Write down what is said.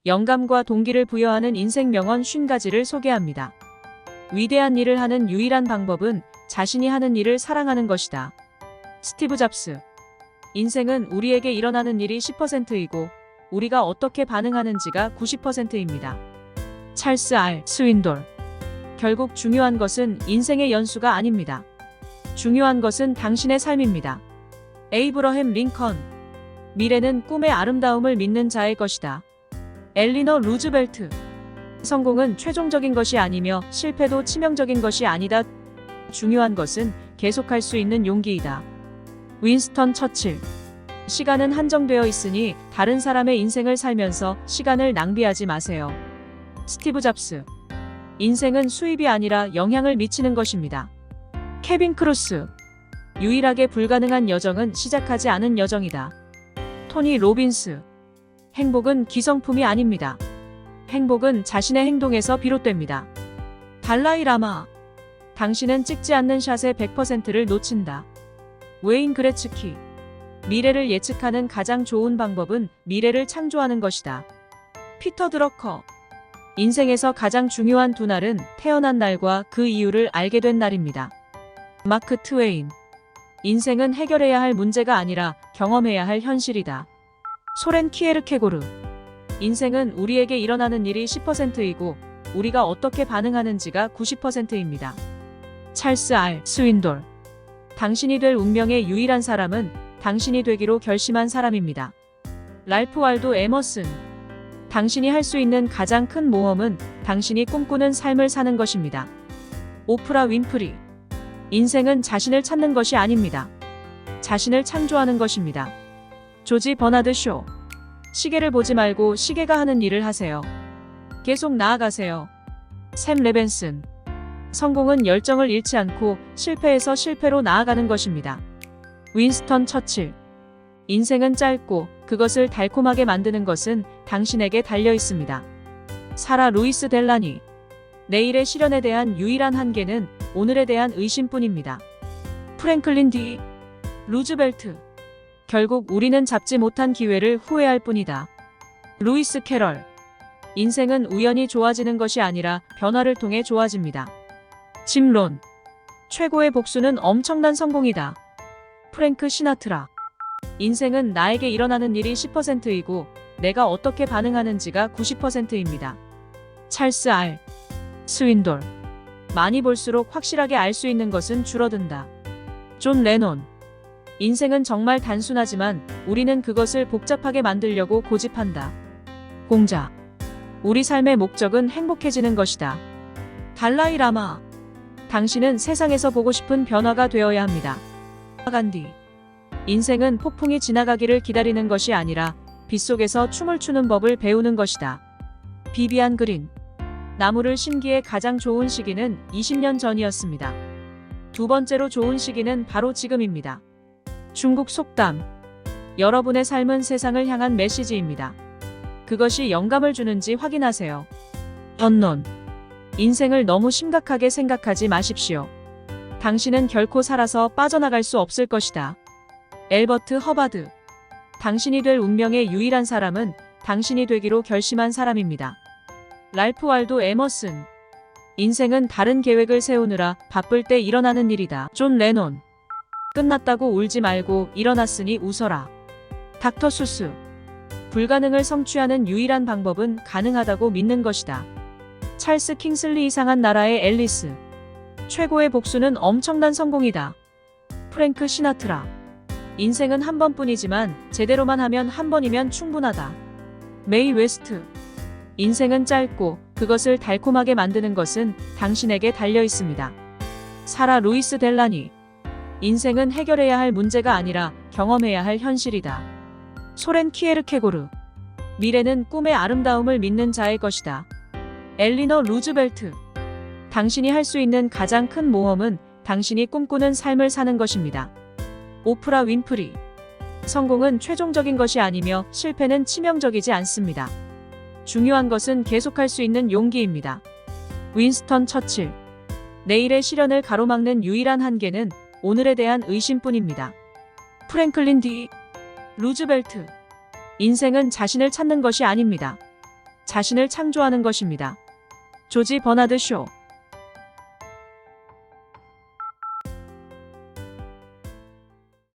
영감과 동기를 부여하는 인생 명언 50가지를 소개합니다. 위대한 일을 하는 유일한 방법은 자신이 하는 일을 사랑하는 것이다. 스티브 잡스. 인생은 우리에게 일어나는 일이 10%이고 우리가 어떻게 반응하는지가 90%입니다. 찰스 R. 스윈돌. 결국 중요한 것은 인생의 연수가 아닙니다. 중요한 것은 당신의 삶입니다. 에이브러햄 링컨. 미래는 꿈의 아름다움을 믿는 자의 것이다. 엘리너 루즈벨트. 성공은 최종적인 것이 아니며 실패도 치명적인 것이 아니다. 중요한 것은 계속할 수 있는 용기이다. 윈스턴 처칠. 시간은 한정되어 있으니 다른 사람의 인생을 살면서 시간을 낭비하지 마세요. 스티브 잡스. 인생은 수입이 아니라 영향을 미치는 것입니다. 케빈 크루스. 유일하게 불가능한 여정은 시작하지 않은 여정이다. 토니 로빈스. 행복은 기성품이 아닙니다. 행복은 자신의 행동에서 비롯됩니다. 달라이 라마. 당신은 찍지 않는 샷의 100%를 놓친다. 웨인 그레츠키. 미래를 예측하는 가장 좋은 방법은 미래를 창조하는 것이다. 피터 드러커. 인생에서 가장 중요한 두 날은 태어난 날과 그 이유를 알게 된 날입니다. 마크 트웨인. 인생은 해결해야 할 문제가 아니라 경험해야 할 현실이다. 소렌 키에르케고르. 인생은 우리에게 일어나는 일이 10%이고 우리가 어떻게 반응하는지가 90%입니다. 찰스 R. 스윈돌. 당신이 될 운명의 유일한 사람은 당신이 되기로 결심한 사람입니다. 랄프 waldo 에머슨. 당신이 할 수 있는 가장 큰 모험은 당신이 꿈꾸는 삶을 사는 것입니다. 오프라 윈프리. 인생은 자신을 찾는 것이 아닙니다. 자신을 창조하는 것입니다. 조지 버나드 쇼. 시계를 보지 말고 시계가 하는 일을 하세요. 계속 나아가세요. 샘 레벤슨. 성공은 열정을 잃지 않고 실패에서 실패로 나아가는 것입니다. 윈스턴 처칠. 인생은 짧고 그것을 달콤하게 만드는 것은 당신에게 달려 있습니다. 사라 루이스 델라니. 내일의 실현에 대한 유일한 한계는 오늘에 대한 의심뿐입니다. 프랭클린 D. 루즈벨트. 결국 우리는 잡지 못한 기회를 후회할 뿐이다. 루이스 캐럴. 인생은 우연히 좋아지는 것이 아니라 변화를 통해 좋아집니다. 짐 론. 최고의 복수는 엄청난 성공이다. 프랭크 시나트라. 인생은 나에게 일어나는 일이 10%이고 내가 어떻게 반응하는지가 90%입니다. 찰스 R. 스윈돌. 많이 볼수록 확실하게 알 수 있는 것은 줄어든다. 존 레논. 인생은 정말 단순하지만 우리는 그것을 복잡하게 만들려고 고집한다. 공자. 우리 삶의 목적은 행복해지는 것이다. 달라이 라마. 당신은 세상에서 보고 싶은 변화가 되어야 합니다. 간디. 인생은 폭풍이 지나가기를 기다리는 것이 아니라 빗속에서 춤을 추는 법을 배우는 것이다. 비비안 그린. 나무를 심기에 가장 좋은 시기는 20년 전이었습니다. 두 번째로 좋은 시기는 바로 지금입니다. 중국 속담. 여러분의 삶은 세상을 향한 메시지입니다. 그것이 영감을 주는지 확인하세요. 언론. 인생을 너무 심각하게 생각하지 마십시오. 당신은 결코 살아서 빠져나갈 수 없을 것이다. 엘버트 허바드. 당신이 될 운명의 유일한 사람은 당신이 되기로 결심한 사람입니다. 랄프 waldo 에머슨. 인생은 다른 계획을 세우느라 바쁠 때 일어나는 일이다. 존 레논. 끝났다고 울지 말고 일어났으니 웃어라. 닥터 수스. 불가능을 성취하는 유일한 방법은 가능하다고 믿는 것이다. 찰스 킹슬리. 이상한 나라의 앨리스. 최고의 복수는 엄청난 성공이다. 프랭크 시나트라. 인생은 한 번뿐이지만 제대로만 하면 한 번이면 충분하다. 메이 웨스트. 인생은 짧고 그것을 달콤하게 만드는 것은 당신에게 달려 있습니다. 사라 루이스 델라니. 인생은 해결해야 할 문제가 아니라 경험해야 할 현실이다. 소렌 키에르케고르. 미래는 꿈의 아름다움을 믿는 자의 것이다. 엘리너 루즈벨트. 당신이 할 수 있는 가장 큰 모험은 당신이 꿈꾸는 삶을 사는 것입니다. 오프라 윈프리. 성공은 최종적인 것이 아니며 실패는 치명적이지 않습니다. 중요한 것은 계속할 수 있는 용기입니다. 윈스턴 처칠. 내일의 실현을 가로막는 유일한 한계는 오늘에 대한 의심뿐입니다. 프랭클린 D. 루즈벨트. 인생은 자신을 찾는 것이 아닙니다. 자신을 창조하는 것입니다. 조지 버나드 쇼